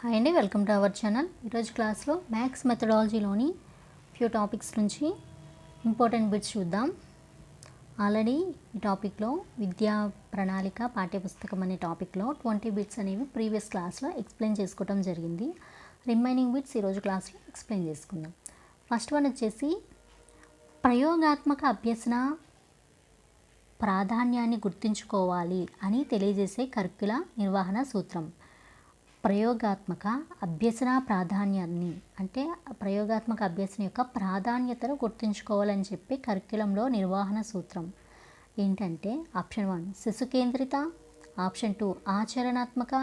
Hi అండి, welcome to our channel. ఈరోజు క్లాస్లో మ్యాథ్స్ మెథడాలజీలోని ఫ్యూ టాపిక్స్ నుంచి ఇంపార్టెంట్ బిట్స్ చూద్దాం. ఆల్రెడీ ఈ టాపిక్లో విద్యా ప్రణాళిక పాఠ్యపుస్తకం అనే టాపిక్లో 20 బిట్స్ అనేవి ప్రీవియస్ క్లాస్లో ఎక్స్ప్లెయిన్ చేసుకోవడం జరిగింది. రిమైనింగ్ బిట్స్ ఈరోజు క్లాస్లో ఎక్స్ప్లెయిన్ చేసుకుందాం. ఫస్ట్ వన్ వచ్చేసి ప్రయోగాత్మక అభ్యసన ప్రాధాన్యాన్ని గుర్తుంచుకోవాలి అని తెలియజేసే కరిక్యుల నిర్వహణ సూత్రం. ప్రయోగాత్మక అభ్యసన ప్రాధాన్యాన్ని అంటే ప్రయోగాత్మక అభ్యసన యొక్క ప్రాధాన్యతను గుర్తుంచుకోవాలని చెప్పి కరిక్యులంలో నిర్వహణ సూత్రం ఏంటంటే ఆప్షన్ 1 శిశు కేంద్రిత, ఆప్షన్ 2 ఆచరణాత్మక,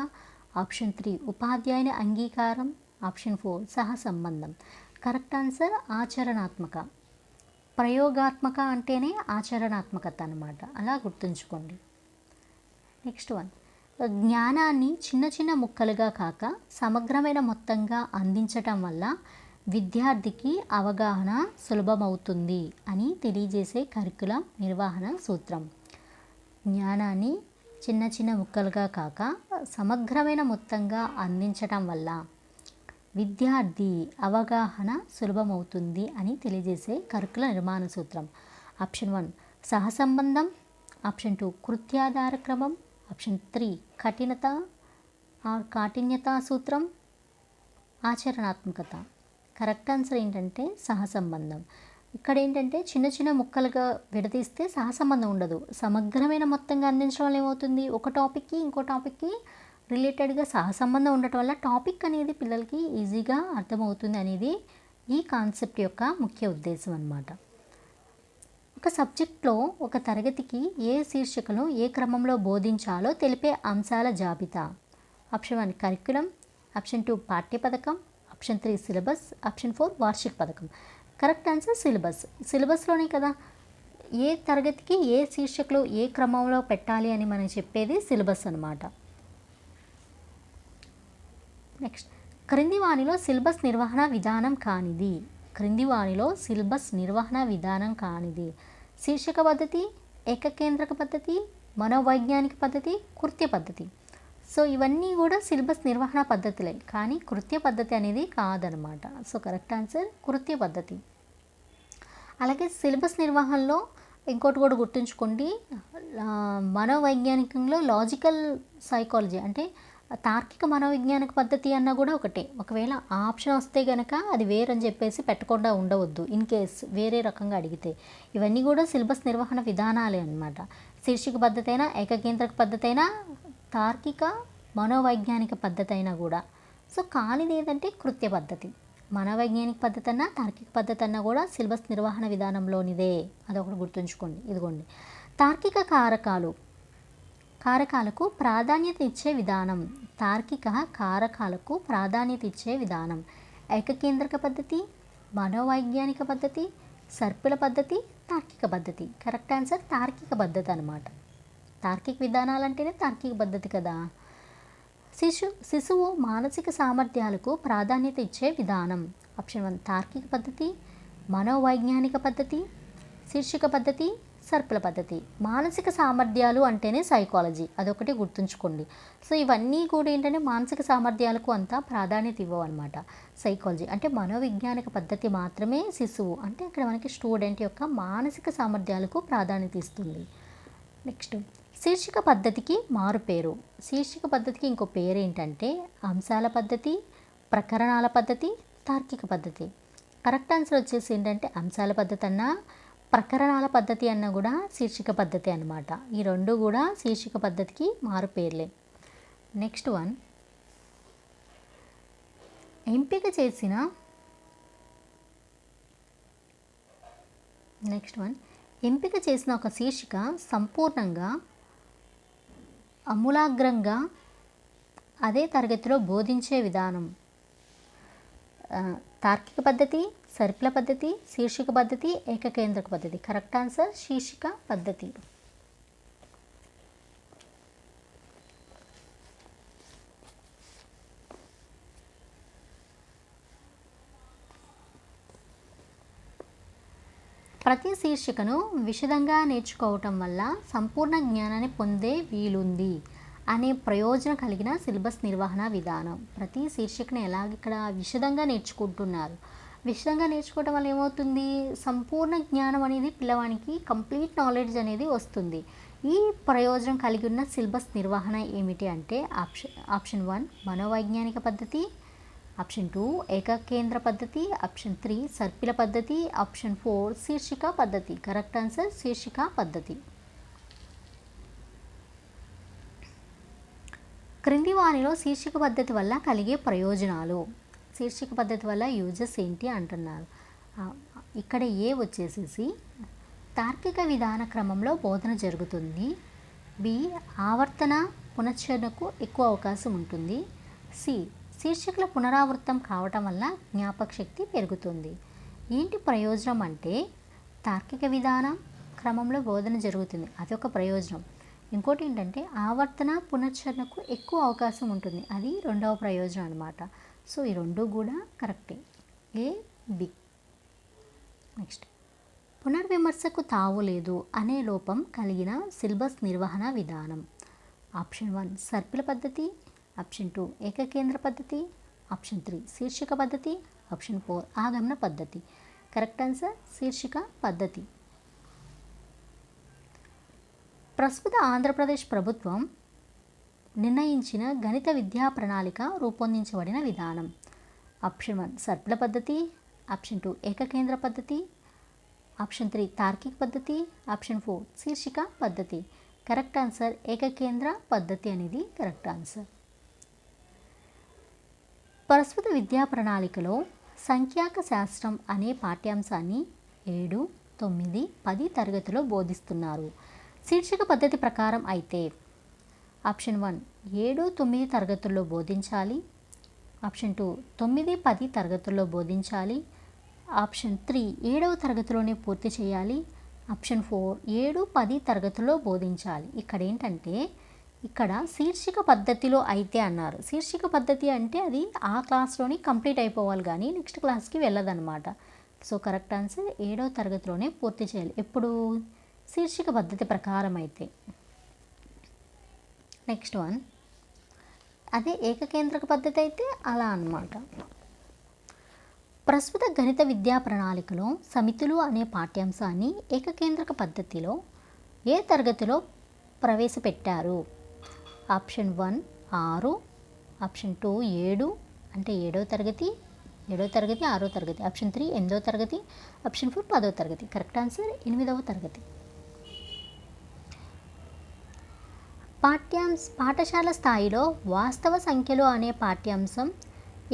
ఆప్షన్ 3 ఉపాధ్యాయుని అంగీకారం, ఆప్షన్ 4 సహసంబంధం. కరెక్ట్ ఆన్సర్ ఆచరణాత్మక. ప్రయోగాత్మక అంటేనే ఆచరణాత్మకత అన్నమాట, అలా గుర్తుంచుకోండి. నెక్స్ట్ వన్ జ్ఞానాన్ని చిన్న చిన్న ముక్కలుగా కాక సమగ్రమైన మొత్తంగా అందించటం వల్ల విద్యార్థికి అవగాహన సులభమవుతుంది అని తెలియజేసే కరిక్యులం నిర్వహణ సూత్రం. జ్ఞానాన్ని చిన్న చిన్న ముక్కలుగా కాక సమగ్రమైన మొత్తంగా అందించటం వల్ల విద్యార్థి అవగాహన సులభమవుతుంది అని తెలియజేసే కరిక్యుల నిర్మాణ సూత్రం. ఆప్షన్ 1 సహసంబంధం, ఆప్షన్ 2 కృత్యాధార క్రమం, ఆప్షన్ 3 కాఠిన్యతా సూత్రం, ఆచరణాత్మకత. కరెక్ట్ ఆన్సర్ ఏంటంటే సహసంబంధం. ఇక్కడ ఏంటంటే చిన్న చిన్న ముక్కలుగా విడదీస్తే సహసంబంధం ఉండదు. సమగ్రమైన మొత్తంగా అందించడం వల్ల ఏమవుతుంది, ఒక టాపిక్కి ఇంకో టాపిక్కి రిలేటెడ్గా సహసంబంధం ఉండటం వల్ల టాపిక్ అనేది పిల్లలకి ఈజీగా అర్థమవుతుంది అనేది ఈ కాన్సెప్ట్ యొక్క ముఖ్య ఉద్దేశం అన్నమాట. ఒక సబ్జెక్ట్లో ఒక తరగతికి ఏ శీర్షికను ఏ క్రమంలో బోధించాలో తెలిపే అంశాల జాబితా. ఆప్షన్ 1 కరిక్యులం, ఆప్షన్ 2 పాఠ్యపథకం, ఆప్షన్ 3 సిలబస్, ఆప్షన్ 4 వార్షిక పథకం. Correct answer syllabus. సిలబస్లోనే కదా ఏ తరగతికి ఏ శీర్షికలు ఏ క్రమంలో పెట్టాలి అని మనం చెప్పేది సిలబస్ అన్నమాట. నెక్స్ట్ క్రింది వానిలో సిలబస్ నిర్వహణ విధానం కానిది. క్రింది వానిలో సిలబస్ నిర్వహణ విధానం కానిది శీర్షిక పద్ధతి, ఏకకేంద్రక పద్ధతి, మనోవైజ్ఞానిక పద్ధతి, కృత్య పద్ధతి. సో ఇవన్నీ కూడా సిలబస్ నిర్వహణ పద్ధతులే, కానీ కృత్య పద్ధతి అనేది కాదనమాట. సో కరెక్ట్ ఆన్సర్ కృత్య పద్ధతి. అలాగే సిలబస్ నిర్వహణలో ఇంకోటి కూడా గుర్తుంచుకోండి, మనోవైజ్ఞానికంలో లాజికల్ సైకాలజీ అంటే తార్కిక మనోవిజ్ఞానిక పద్ధతి అన్న కూడా ఒకటే. ఒకవేళ ఆ ఆప్షన్ వస్తే కనుక అది వేరని చెప్పేసి పెట్టకుండా ఉండవద్దు, ఇన్ కేస్ వేరే రకంగా అడిగితే. ఇవన్నీ కూడా సిలబస్ నిర్వహణ విధానాలే అన్నమాట. శీర్షిక పద్ధతి అయినా, ఏకకేంద్రక పద్ధతి అయినా, తార్కిక మనోవైజ్ఞానిక పద్ధతి అయినా కూడా. సో కానిది ఏదంటే కృత్య పద్ధతి. మనోవైజ్ఞానిక పద్ధతి అన్నా తార్కిక పద్ధతి అన్నా కూడా సిలబస్ నిర్వహణ విధానంలోనిదే, అదొకటి గుర్తుంచుకోండి. ఇదిగోండి తార్కిక కారకాలకు ప్రాధాన్యత ఇచ్చే విధానం. తార్కిక కారకాలకు ప్రాధాన్యత ఇచ్చే విధానం. ఏకకేంద్రక పద్ధతి, మనోవైజ్ఞానిక పద్ధతి, సర్పిల పద్ధతి, తార్కిక పద్ధతి. కరెక్ట్ ఆన్సర్ తార్కిక పద్ధతి అన్నమాట. తార్కిక విధానాలు అంటేనే తార్కిక పద్ధతి కదా. శిశువు మానసిక సామర్థ్యాలకు ప్రాధాన్యత ఇచ్చే విధానం. ఆప్షన్ 1 తార్కిక పద్ధతి, మనోవైజ్ఞానిక పద్ధతి, శీర్షిక పద్ధతి, సర్పిల పద్ధతి. మానసిక సామర్థ్యాలు అంటేనే సైకాలజీ, అదొకటి గుర్తుంచుకోండి. సో ఇవన్నీ కూడా ఏంటంటే మానసిక సామర్థ్యాలకు అంతా ప్రాధాన్యత ఇవ్వవు అనమాట. సైకాలజీ అంటే మనోవిజ్ఞానిక పద్ధతి మాత్రమే శిశువు అంటే ఇక్కడ మనకి స్టూడెంట్ యొక్క మానసిక సామర్థ్యాలకు ప్రాధాన్యత ఇస్తుంది. నెక్స్ట్ శీర్షిక పద్ధతికి మారుపేరు. శీర్షిక పద్ధతికి ఇంకో పేరు ఏంటంటే అంశాల పద్ధతి, ప్రకరణాల పద్ధతి, తార్కిక పద్ధతి. కరెక్ట్ ఆన్సర్ వచ్చేసి ఏంటంటే అంశాల పద్ధతి అన్నా ప్రకరణాల పద్ధతి అన్న కూడా శీర్షిక పద్ధతి అన్నమాట. ఈ రెండు కూడా శీర్షిక పద్ధతికి మారు పేర్లే. నెక్స్ట్ వన్ ఎంపిక చేసిన ఒక శీర్షిక సంపూర్ణంగా అమూలాగ్రంగా అదే తరగతిలో బోధించే విధానం. తార్కిక పద్ధతి, సర్పిల పద్ధతి, శీర్షిక పద్ధతి, ఏకకేంద్రక పద్ధతి. కరెక్ట్ ఆన్సర్ శీర్షిక పద్ధతి. ప్రతి శీర్షికను విశదంగా నేర్చుకోవటం వల్ల సంపూర్ణ జ్ఞానాన్ని పొందే వీలుంది అనే ప్రయోజనం కలిగిన సిలబస్ నిర్వహణ విధానం. ప్రతి శీర్షికను ఎలాగ ఇక్కడ విశదంగా నేర్చుకుంటున్నారు. విశదంగా నేర్చుకోవడం వల్ల ఏమవుతుంది, సంపూర్ణ జ్ఞానం అనేది పిల్లవానికి కంప్లీట్ నాలెడ్జ్ అనేది వస్తుంది. ఈ ప్రయోజనం కలిగి ఉన్న సిలబస్ నిర్వహణ ఏమిటి అంటే ఆప్షన్ 1 మనోవైజ్ఞానిక పద్ధతి, ఆప్షన్ 2 ఏకకేంద్ర పద్ధతి, ఆప్షన్ 3 సర్పిల పద్ధతి, ఆప్షన్ 4 శీర్షిక పద్ధతి. కరెక్ట్ ఆన్సర్ శీర్షిక పద్ధతి. క్రింది వారిలో శీర్షిక పద్ధతి వల్ల కలిగే ప్రయోజనాలు. శీర్షిక పద్ధతి వల్ల యూజెస్ ఏంటి అంటున్నారు. ఇక్కడ ఏ వచ్చేసేసి తార్కిక విధాన క్రమంలో బోధన జరుగుతుంది. బి ఆవర్తన పునశ్చరణకు ఎక్కువ అవకాశం ఉంటుంది. సి శీర్షికల పునరావృతం కావటం వల్ల జ్ఞాపక శక్తి పెరుగుతుంది. ఏంటి ప్రయోజనం అంటే తార్కిక విధానం క్రమంలో బోధన జరుగుతుంది, అదొక ప్రయోజనం. ఇంకోటి ఏంటంటే ఆవర్తన పునశ్చరణకు ఎక్కువ అవకాశం ఉంటుంది, అది రెండవ ప్రయోజనం అనమాట. సో ఈ రెండు కూడా కరెక్టే. A B. నెక్స్ట్ పునర్విమర్శకు తావు లేదు అనే లోపం కలిగిన సిలబస్ నిర్వహణ విధానం. ఆప్షన్ 1 సర్పిల పద్ధతి, ఆప్షన్ 2 ఏకకేంద్ర పద్ధతి, ఆప్షన్ 3 శీర్షిక పద్ధతి, ఆప్షన్ 4 ఆగమన పద్ధతి. కరెక్ట్ ఆన్సర్ శీర్షిక పద్ధతి. ప్రస్తుత ఆంధ్రప్రదేశ్ ప్రభుత్వం నిర్ణయించిన గణిత విద్యా ప్రణాళిక రూపొందించబడిన విధానం. ఆప్షన్ 1 సర్పిల పద్ధతి, ఆప్షన్ 2 ఏకకేంద్ర పద్ధతి, ఆప్షన్ 3 తార్కిక పద్ధతి, ఆప్షన్ 4 శీర్షిక పద్ధతి. కరెక్ట్ ఆన్సర్ ఏకకేంద్ర పద్ధతి అనేది కరెక్ట్ ఆన్సర్. ప్రస్తుత విద్యా ప్రణాళికలో సంఖ్యాక శాస్త్రం అనే పాఠ్యాంశాన్ని 7, 9, 10 తరగతిలో బోధిస్తున్నారు. శీర్షిక పద్ధతి ప్రకారం అయితే ఆప్షన్ 1 7, 9 తరగతుల్లో బోధించాలి, ఆప్షన్ 2 9, 10 తరగతుల్లో బోధించాలి, ఆప్షన్ 3 7వ తరగతిలోనే పూర్తి చేయాలి, ఆప్షన్ 4 7, 10 తరగతుల్లో బోధించాలి. ఇక్కడ ఏంటంటే ఇక్కడ శీర్షిక పద్ధతిలో అయితే అన్నారు. శీర్షిక పద్ధతి అంటే అది ఆ క్లాస్లోని కంప్లీట్ అయిపోవాలి కానీ నెక్స్ట్ క్లాస్కి వెళ్ళదన్నమాట. సో కరెక్ట్ ఆన్సర్ 7వ తరగతిలోనే పూర్తి చేయాలి ఎప్పుడు శీర్షిక పద్ధతి ప్రకారం అయితే. నెక్స్ట్ వన్ అదే ఏకకేంద్రక పద్ధతి అయితే అలా అన్నమాట. ప్రస్తుత గణిత విద్యా ప్రణాళికలో సమితులు అనే పాఠ్యాంశాన్ని ఏకకేంద్రక పద్ధతిలో ఏ తరగతిలో ప్రవేశపెట్టారు? ఆప్షన్ 1 6, ఆప్షన్ 2 7 అంటే 7వ తరగతి, 6వ తరగతి, ఆప్షన్ 3 8వ తరగతి, ఆప్షన్ 4 10వ తరగతి. కరెక్ట్ ఆన్సర్ 8వ తరగతి. పాఠశాల స్థాయిలో వాస్తవ సంఖ్యలు అనే పాఠ్యాంశం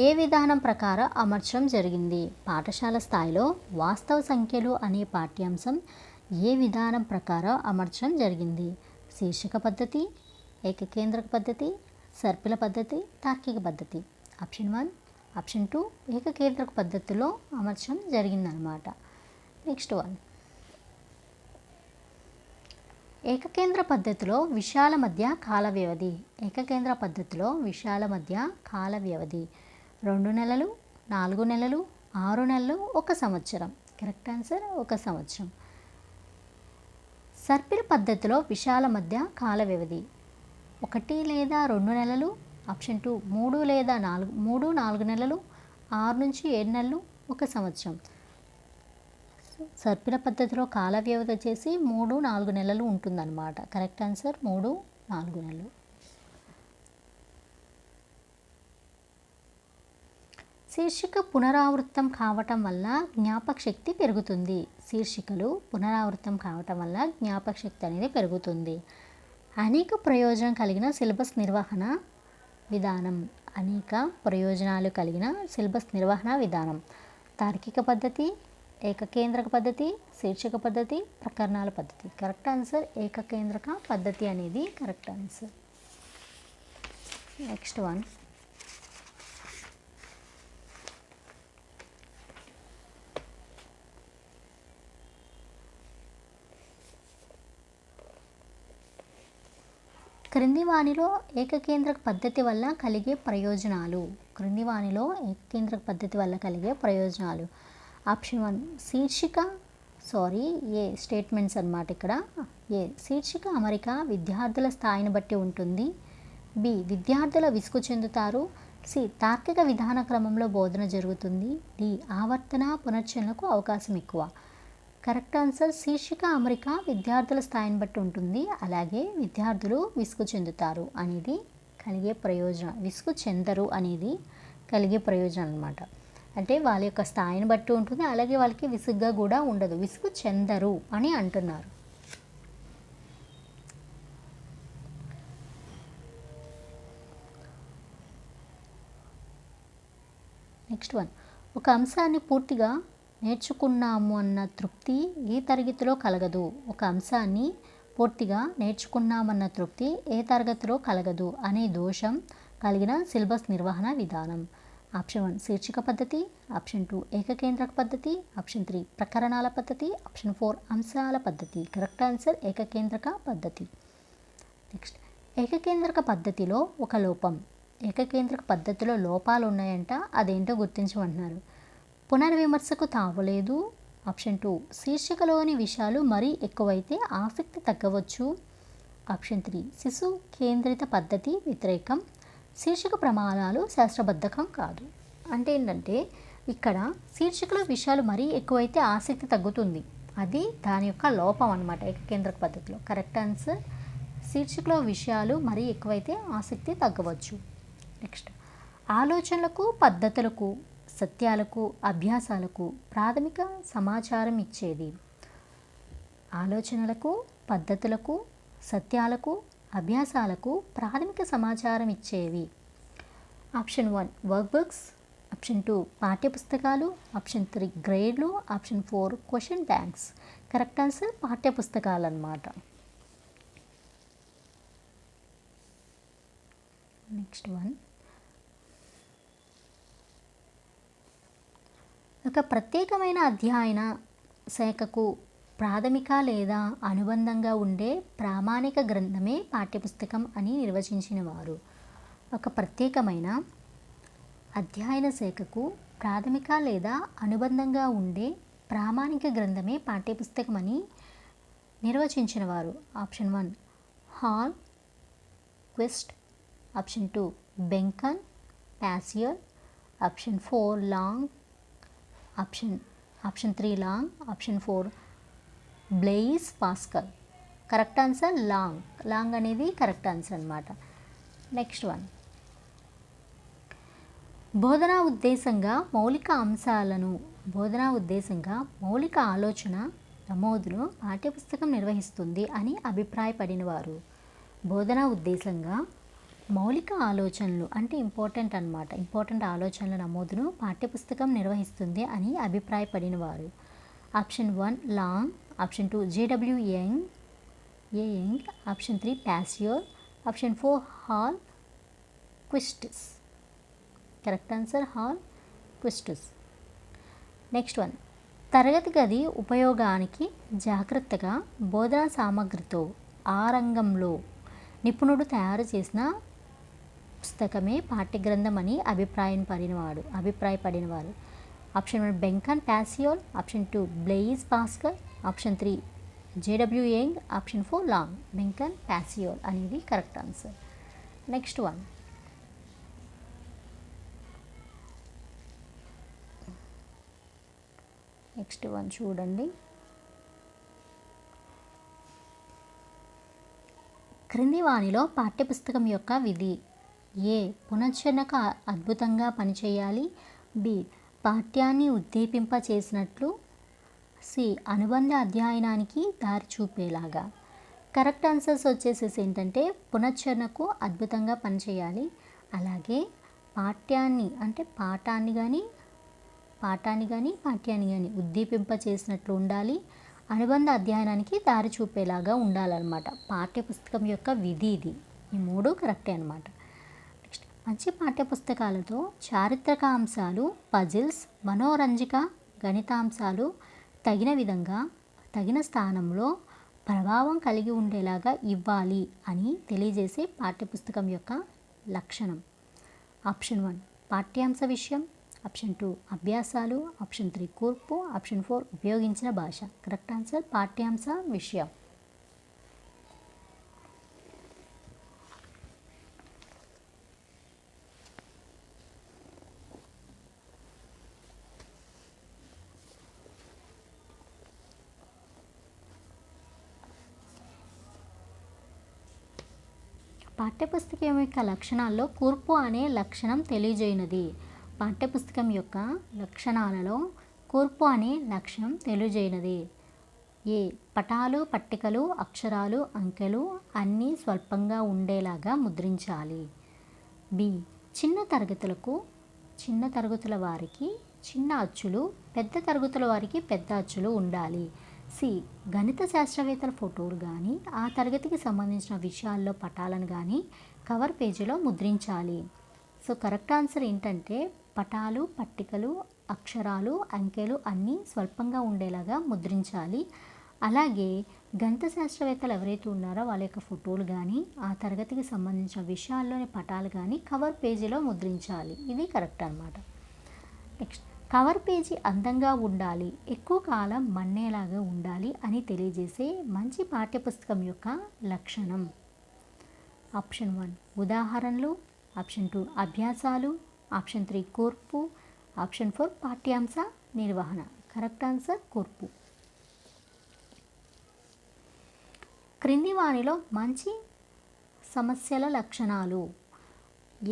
ఏ విధానం ప్రకారం అమర్చడం జరిగింది? పాఠశాల స్థాయిలో వాస్తవ సంఖ్యలు అనే పాఠ్యాంశం ఏ విధానం ప్రకారం అమర్చడం జరిగింది? శీర్షిక పద్ధతి, ఏకకేంద్రక పద్ధతి, సర్పిల పద్ధతి, తార్కిక పద్ధతి. ఆప్షన్ 1, ఆప్షన్ 2 ఏకకేంద్రక పద్ధతిలో అమర్చడం జరిగిందనమాట. నెక్స్ట్ వన్ ఏకకేంద్ర పద్ధతిలో విషయాల మధ్య కాల వ్యవధి. ఏకకేంద్ర పద్ధతిలో విషయాల మధ్య కాల వ్యవధి 2 నెలలు, 4 నెలలు, 6 నెలలు, 1 సంవత్సరం. కరెక్ట్ ఆన్సర్ 1 సంవత్సరం. సర్పిల పద్ధతిలో విషయాల మధ్య కాల వ్యవధి 1 లేదా 2 నెలలు, ఆప్షన్ 2 3 లేదా 4 నెలలు, 6 నుంచి 7 నెలలు, 1 సంవత్సరం. సర్పిల పద్ధతిలో కాల వ్యవధి వచ్చేసి 3, 4 నెలలు ఉంటుందన్నమాట. కరెక్ట్ ఆన్సర్ 3, 4 నెలలు. శీర్షిక పునరావృతం కావటం వల్ల జ్ఞాపక శక్తి పెరుగుతుంది. శీర్షికలు పునరావృతం కావటం వల్ల జ్ఞాపక శక్తి అనేది పెరుగుతుంది. అనేక ప్రయోజనం కలిగిన సిలబస్ నిర్వహణ విధానం. అనేక ప్రయోజనాలు కలిగిన సిలబస్ నిర్వహణ విధానం. తార్కిక పద్ధతి, ఏకకేంద్రక పద్ధతి, శీర్షిక పద్ధతి, ప్రకరణాల పద్ధతి. కరెక్ట్ ఆన్సర్ ఏకకేంద్రక పద్ధతి అనేది కరెక్ట్ ఆన్సర్. నెక్స్ట్ వన్ క్రింది వానిలో ఏకకేంద్రక పద్ధతి వల్ల కలిగే ప్రయోజనాలు. క్రింది వానిలో ఏకకేంద్రక పద్ధతి వల్ల కలిగే ప్రయోజనాలు. ఆప్షన్ 1 ఏ స్టేట్మెంట్స్ అన్నమాట. ఇక్కడ ఏ శీర్షిక అమరిక విద్యార్థుల స్థాయిని బట్టి ఉంటుంది. బి విద్యార్థుల విసుగు చెందుతారు, సి తార్కిక విధాన క్రమంలో బోధన జరుగుతుంది, డి ఆవర్తన పునశ్చరణకు అవకాశం ఎక్కువ. కరెక్ట్ ఆన్సర్ శీర్షిక అమరిక విద్యార్థుల స్థాయిని బట్టి ఉంటుంది. అలాగే విద్యార్థులు విసుగు చెందుతారు అనేది కలిగే ప్రయోజనం, విసుగు చెందరు అనేది కలిగే ప్రయోజనం అన్నమాట. అంటే వాళ్ళ యొక్క స్థాయిని బట్టి ఉంటుంది, అలాగే వాళ్ళకి విసుగ్గా కూడా ఉండదు, విసుగు చెందరు అని అంటున్నారు. నెక్స్ట్ వన్, ఒక అంశాన్ని పూర్తిగా నేర్చుకున్నాము అన్న తృప్తి ఏ తరగతిలో కలగదు. ఒక అంశాన్ని పూర్తిగా నేర్చుకున్నామన్న తృప్తి ఏ తరగతిలో కలగదు అనే దోషం కలిగిన సిలబస్ నిర్వహణ విధానం. ఆప్షన్ 1 శీర్షిక పద్ధతి, ఆప్షన్ 2 ఏకకేంద్రక పద్ధతి, ఆప్షన్ 3 ప్రకరణాల పద్ధతి, ఆప్షన్ 4 అంశాల పద్ధతి. కరెక్ట్ ఆన్సర్ ఏకకేంద్రక పద్ధతి. నెక్స్ట్, ఏకకేంద్రక పద్ధతిలో ఒక లోపం. ఏకకేంద్రక పద్ధతిలో లోపాలు ఉన్నాయంట, అదేంటో గుర్తించమంటున్నారు. పునర్విమర్శకు తావులేదు. ఆప్షన్ 2 శీర్షికలోని విషయాలు మరీ ఎక్కువైతే ఆసక్తి తగ్గవచ్చు. ఆప్షన్ 3 శిశు కేంద్రిత పద్ధతి వ్యతిరేకం. శీర్షిక ప్రమాణాలు శాస్త్రబద్ధకం కాదు. అంటే ఏంటంటే ఇక్కడ శీర్షికలో విషయాలు మరీ ఎక్కువైతే ఆసక్తి తగ్గుతుంది, అది దాని యొక్క లోపం అన్నమాట ఏకకేంద్రక పద్ధతిలో. కరెక్ట్ ఆన్సర్ శీర్షికలో విషయాలు మరీ ఎక్కువైతే ఆసక్తి తగ్గవచ్చు. నెక్స్ట్, ఆలోచనలకు పద్ధతులకు సత్యాలకు అభ్యాసాలకు ప్రాథమిక సమాచారం ఇచ్చేది. ఆలోచనలకు పద్ధతులకు సత్యాలకు అభ్యాసాలకు ప్రాథమిక సమాచారం ఇచ్చేవి. ఆప్షన్ 1 వర్క్ బుక్స్, ఆప్షన్ 2 పాఠ్యపుస్తకాలు, ఆప్షన్ 3 గ్రేడ్లు, option 4 question banks. Correct answer పాఠ్యపుస్తకాలు అన్నమాట. నెక్స్ట్ వన్, ఒక ప్రత్యేకమైన అధ్యయన శాఖకు ప్రాథమిక లేదా అనుబంధంగా ఉండే ప్రామాణిక గ్రంథమే పాఠ్యపుస్తకం అని నిర్వచించిన వారు. ఒక ప్రత్యేకమైన అధ్యయన శాఖకు ప్రాథమిక లేదా అనుబంధంగా ఉండే ప్రామాణిక గ్రంథమే పాఠ్యపుస్తకం అని నిర్వచించిన వారు. ఆప్షన్ 1 హాల్ క్విస్ట్, ఆప్షన్ 2 బెంకన్ ప్యాసియర్, option 4 Lange, option 3 Lange, option 4 Blaise Pascal. Correct answer Lange అనేది కరెక్ట్ ఆన్సర్ అన్నమాట. నెక్స్ట్ వన్, బోధనా ఉద్దేశంగా మౌలిక ఆలోచన నమోదును పాఠ్యపుస్తకం నిర్వహిస్తుంది అని అభిప్రాయపడిన వారు. బోధనా ఉద్దేశంగా మౌలిక ఆలోచనలు అంటే ఇంపార్టెంట్ ఆలోచనల నమోదును పాఠ్యపుస్తకం నిర్వహిస్తుంది అని అభిప్రాయపడిన వారు. Option 1 Lange, option 2 J W Young, option 3 ప్యాసియర్, option 4 Hall Quest. Correct answer Hall Quest. Next one, తరగతి గది ఉపయోగానికి జాగ్రత్తగా బోధనా సామగ్రితో ఆ రంగంలో నిపుణుడు తయారు చేసిన పుస్తకమే పాఠ్యగ్రంథం అని అభిప్రాయపడినవారు. ఆప్షన్ 1 బెంకన్ ప్యాసియోల్, option 2 Blaise Pascal, option 3 J W Young, option 4 Lange. బెంకన్ ప్యాసియోల్ అనేది కరెక్ట్ ఆన్సర్. నెక్స్ట్ వన్ చూడండి. క్రింది వానిలో పాఠ్యపుస్తకం యొక్క విధి ఏ పునశ్చరణకు అద్భుతంగా పనిచేయాలి, బి పాఠ్యాన్ని ఉద్దీపింప చేసినట్లు, సి అనుబంధ అధ్యయనానికి దారి చూపేలాగా. కరెక్ట్ ఆన్సర్స్ వచ్చేసేసి ఏంటంటే పునశ్చరణకు అద్భుతంగా పనిచేయాలి, అలాగే పాఠ్యాన్ని కానీ ఉద్దీపింప చేసినట్లు ఉండాలి, అనుబంధ అధ్యయనానికి దారి చూపేలాగా ఉండాలన్నమాట. పాఠ్యపుస్తకం యొక్క విధి ఇది. ఈ 3 కరెక్టే అనమాట. నెక్స్ట్, మంచి పాఠ్యపుస్తకాలతో చారిత్రక అంశాలు, పజిల్స్, మనోరంజక గణితాంశాలు తగిన విధంగా తగిన స్థానంలో ప్రభావం కలిగి ఉండేలాగా ఇవ్వాలి అని తెలియజేసే పాఠ్యపుస్తకం యొక్క లక్షణం. ఆప్షన్ 1 పాఠ్యాంశ విషయం, ఆప్షన్ 2 అభ్యాసాలు, ఆప్షన్ 3 కూర్పు, ఆప్షన్ 4 ఉపయోగించిన భాష. కరెక్ట్ ఆన్సర్ పాఠ్యాంశ విషయం. పాఠ్యపుస్తకం యొక్క లక్షణాల్లో కూర్పు అనే లక్షణం తెలియజేయనిది. పాఠ్యపుస్తకం యొక్క లక్షణాలలో కూర్పు అనే లక్షణం తెలియజేయనిది. ఏ పటాలు, పట్టికలు, అక్షరాలు, అంకెలు అన్నీ స్వల్పంగా ఉండేలాగా ముద్రించాలి. బి చిన్న తరగతుల వారికి చిన్న అచ్చులు, పెద్ద తరగతుల వారికి పెద్ద అచ్చులు ఉండాలి. సి గణిత శాస్త్రవేత్తల ఫోటోలు కానీ ఆ తరగతికి సంబంధించిన విషయాల్లో పటాలను కానీ కవర్ పేజీలో ముద్రించాలి. సో కరెక్ట్ ఆన్సర్ ఏంటంటే పటాలు, పట్టికలు, అక్షరాలు, అంకెలు అన్నీ స్వల్పంగా ఉండేలాగా ముద్రించాలి. అలాగే గణిత శాస్త్రవేత్తలు ఎవరైతే ఉన్నారో వాళ్ళ యొక్క ఫోటోలు కానీ ఆ తరగతికి సంబంధించిన విషయాల్లోని పటాలు కానీ కవర్ పేజీలో ముద్రించాలి. ఇది కరెక్ట్ అన్నమాట. నెక్స్ట్ కవర్ పేజీ అందంగా ఉండాలి, ఎక్కువ కాలం మన్నేలాగా ఉండాలి అని తెలియజేసే మంచి పాఠ్యపుస్తకం యొక్క లక్షణం. ఆప్షన్ 1 ఉదాహరణలు, ఆప్షన్ 2 అభ్యాసాలు, ఆప్షన్ 3 కూర్పు, ఆప్షన్ 4 పాఠ్యాంశ నిర్వహణ. కరెక్ట్ ఆన్సర్ కూర్పు. క్రింది వానిలో మంచి సమస్యల లక్షణాలు.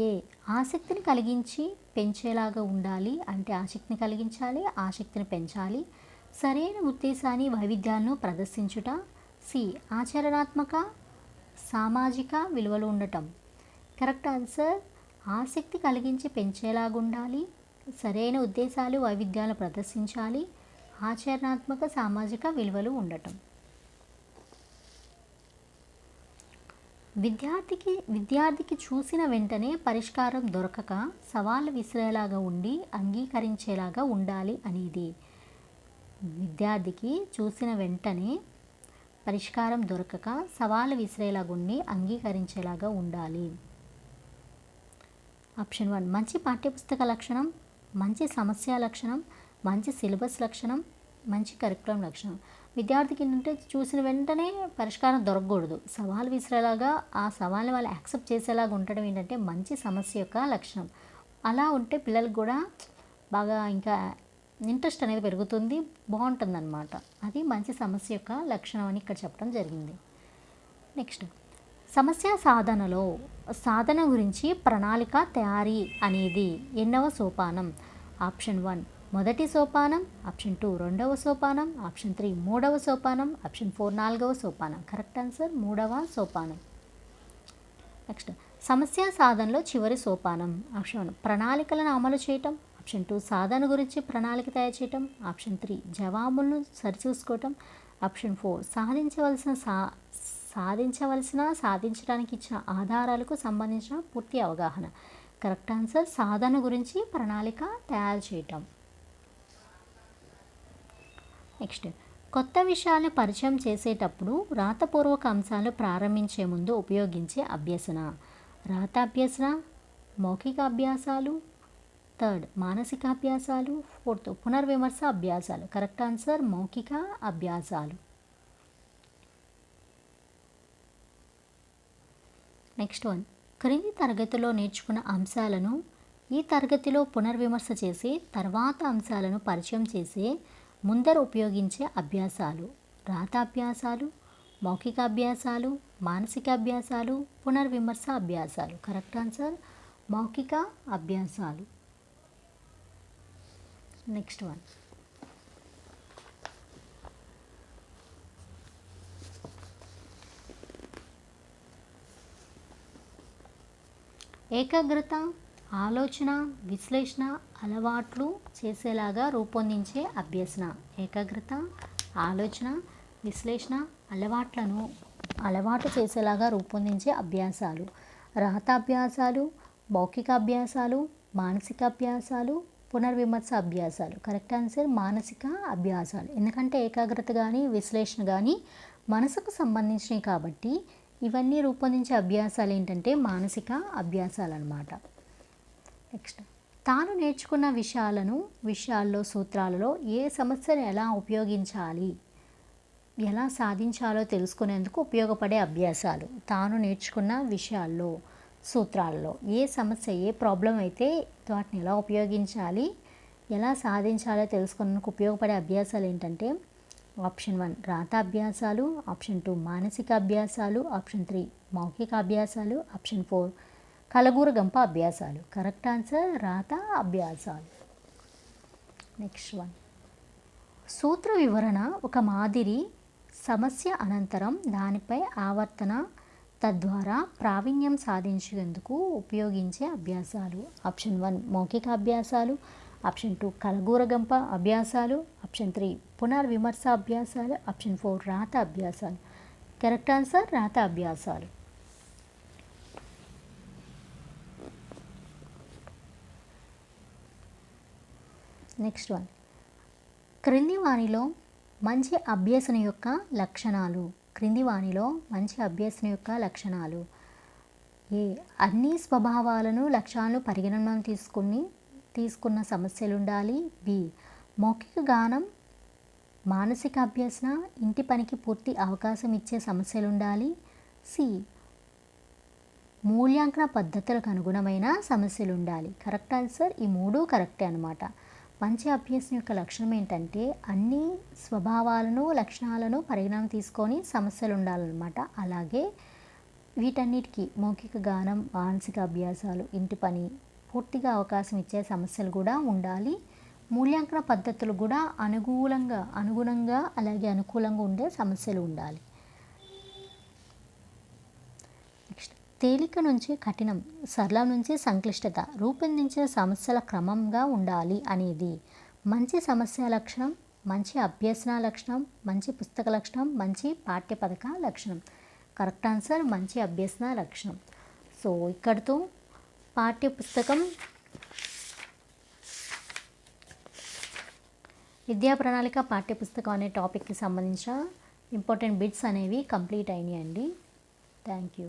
ఏ ఆసక్తిని కలిగించి పెంచేలాగా ఉండాలి, అంటే ఆసక్తిని కలిగించాలి, ఆసక్తిని పెంచాలి. సరైన ఉద్దేశాన్ని వైవిధ్యాలను ప్రదర్శించుట. సి ఆచరణాత్మక సామాజిక విలువలు ఉండటం. కరెక్ట్ ఆన్సర్ ఆసక్తి కలిగించి పెంచేలాగా ఉండాలి, సరైన ఉద్దేశాలు వైవిధ్యాలను ప్రదర్శించాలి, ఆచరణాత్మక సామాజిక విలువలు ఉండటం. విద్యార్థికి చూసిన వెంటనే పరిష్కారం దొరకక సవాళ్ళు విసిరేలాగా ఉండి అంగీకరించేలాగా ఉండాలి అనేది. విద్యార్థికి చూసిన వెంటనే పరిష్కారం దొరకక సవాళ్ళు విసిరేలాగా ఉండి అంగీకరించేలాగా ఉండాలి. ఆప్షన్ 1 మంచి పాఠ్యపుస్తక లక్షణం, మంచి సమస్య లక్షణం, మంచి సిలబస్ లక్షణం, మంచి కరికులం లక్షణం. విద్యార్థికి ఏంటంటే చూసిన వెంటనే పరిష్కారం దొరకకూడదు, సవాల్ విసిరేలాగా ఆ సవాల్ని వాళ్ళు యాక్సెప్ట్ చేసేలాగా ఉండటం ఏంటంటే మంచి సమస్య యొక్క లక్షణం. అలా ఉంటే పిల్లలకు కూడా బాగా ఇంకా ఇంట్రెస్ట్ అనేది పెరుగుతుంది, బాగుంటుందన్నమాట. అది మంచి సమస్య యొక్క లక్షణం అని ఇక్కడ చెప్పడం జరిగింది. నెక్స్ట్ సమస్య సాధన గురించి ప్రణాళిక తయారీ అనేది ఎన్నవ సోపానం. ఆప్షన్ 1 మొదటి సోపానం, ఆప్షన్ 2 రెండవ సోపానం, ఆప్షన్ 3 మూడవ సోపానం, ఆప్షన్ 4 నాలుగవ సోపానం. కరెక్ట్ ఆన్సర్ మూడవ సోపానం. నెక్స్ట్ సమస్య సాధనలో చివరి సోపానం. ఆప్షన్ 1 ప్రణాళికలను అమలు చేయటం, ఆప్షన్ 2 సాధన గురించి ప్రణాళిక తయారు చేయటం, ఆప్షన్ 3 జవాబులను సరిచూసుకోవటం, ఆప్షన్ 4 సాధించడానికి ఇచ్చిన ఆధారాలకు సంబంధించిన పూర్తి అవగాహన. కరెక్ట్ ఆన్సర్ సాధన గురించి ప్రణాళిక తయారు చేయటం. నెక్స్ట్ కొత్త విషయాలను పరిచయం చేసేటప్పుడు రాతపూర్వక అంశాలు ప్రారంభించే ముందు ఉపయోగించే అభ్యసన. రాత అభ్యసన, మౌఖిక అభ్యాసాలు, 3 మానసిక అభ్యాసాలు, 4 పునర్విమర్శ అభ్యాసాలు. కరెక్ట్ ఆన్సర్ మౌఖిక అభ్యాసాలు. నెక్స్ట్ 1 క్రింది తరగతిలో నేర్చుకున్న అంశాలను ఈ తరగతిలో పునర్విమర్శ చేసి తర్వాత అంశాలను పరిచయం చేసే ముందర ఉపయోగించే అభ్యాసాలు. రాత అభ్యాసాలు, మౌఖిక అభ్యాసాలు, మానసిక అభ్యాసాలు, పునర్విమర్శ అభ్యాసాలు. కరెక్ట్ ఆన్సర్ మౌఖిక అభ్యాసాలు. నెక్స్ట్ 1 ఏకాగ్రత, ఆలోచన, విశ్లేషణ అలవాట్లు చేసేలాగా రూపొందించే అభ్యసన. ఏకాగ్రత, ఆలోచన, విశ్లేషణ అలవాటు చేసేలాగా రూపొందించే అభ్యాసాలు. రాత అభ్యాసాలు, మౌఖిక అభ్యాసాలు, మానసిక అభ్యాసాలు, పునర్విమర్శ అభ్యాసాలు. కరెక్ట్ ఆన్సర్ మానసిక అభ్యాసాలు. ఎందుకంటే ఏకాగ్రత కానీ విశ్లేషణ కానీ మనసుకు సంబంధించినవి కాబట్టి ఇవన్నీ రూపొందించే అభ్యాసాలు ఏంటంటే మానసిక అభ్యాసాలు అన్నమాట. నెక్స్ట్ తాను నేర్చుకున్న విషయాల్లో సూత్రాలలో ఏ సమస్యను ఎలా ఉపయోగించాలి, ఎలా సాధించాలో తెలుసుకునేందుకు ఉపయోగపడే అభ్యాసాలు. తాను నేర్చుకున్న విషయాల్లో సూత్రాలలో ఏ సమస్య ఏ ప్రాబ్లం అయితే వాటిని ఎలా ఉపయోగించాలి, ఎలా సాధించాలో తెలుసుకునేందుకు ఉపయోగపడే అభ్యాసాలు ఏంటంటే ఆప్షన్ 1 రాత అభ్యాసాలు, ఆప్షన్ 2 మానసిక అభ్యాసాలు, ఆప్షన్ 3 మౌఖిక అభ్యాసాలు, ఆప్షన్ 4 కలగూర గంప అభ్యాసాలు. కరెక్ట్ ఆన్సర్ రాత అభ్యాసాలు. నెక్స్ట్ వన్, సూత్ర వివరణ ఒక మాదిరి సమస్య అనంతరం దానిపై ఆవర్తన తద్వారా ప్రావీణ్యం సాధించేందుకు ఉపయోగించే అభ్యాసాలు. ఆప్షన్ 1 మౌఖిక అభ్యాసాలు, ఆప్షన్ 2 కలగూరగంప అభ్యాసాలు, ఆప్షన్ 3 పునర్విమర్శ అభ్యాసాలు, ఆప్షన్ 4 రాత అభ్యాసాలు. కరెక్ట్ ఆన్సర్ రాత అభ్యాసాలు. నెక్స్ట్ వన్, క్రింది వానిలో మంచి అభ్యసన యొక్క లక్షణాలు. క్రింది వానిలో మంచి అభ్యసన యొక్క లక్షణాలు. ఏ అన్ని స్వభావాలను లక్ష్యాలను పరిగణనలోకి తీసుకున్న సమస్యలు ఉండాలి. బి మౌఖిక గానం మానసిక అభ్యసన ఇంటి పనికి పూర్తి అవకాశం ఇచ్చే సమస్యలు ఉండాలి. సి మూల్యాంకన పద్ధతులకు అనుగుణమైన సమస్యలు ఉండాలి. కరెక్ట్ ఆన్సర్ ఈ మూడు కరెక్టే అనమాట. మంచి అభ్యాసం యొక్క లక్షణం ఏంటంటే అన్ని స్వభావాలను లక్షణాలను పరిగణన తీసుకొని సమస్యలు ఉండాలన్నమాట. అలాగే వీటన్నిటికీ మౌఖిక గానం మానసిక అభ్యాసాలు ఇంటి పని పూర్తిగా అవకాశం ఇచ్చే సమస్యలు కూడా ఉండాలి. మూల్యాంకన పద్ధతులు కూడా అనుగుణంగా అలాగే అనుకూలంగా ఉండే సమస్యలు ఉండాలి. నెక్స్ట్, తేలిక నుంచి కఠినం, సరళం నుంచి సంక్లిష్టత రూపొందించే సమస్యల క్రమంగా ఉండాలి అనేది మంచి సమస్య లక్షణం, మంచి అభ్యసన లక్షణం, మంచి పుస్తక లక్షణం, మంచి పాఠ్యపథక లక్షణం. కరెక్ట్ ఆన్సర్ మంచి అభ్యసన లక్షణం. సో ఇక్కడితో పాఠ్యపుస్తకం విద్యా ప్రణాళిక పాఠ్యపుస్తకం అనే టాపిక్కి సంబంధించిన ఇంపార్టెంట్ బిట్స్ అనేవి కంప్లీట్ అయినాయండి. Thank you.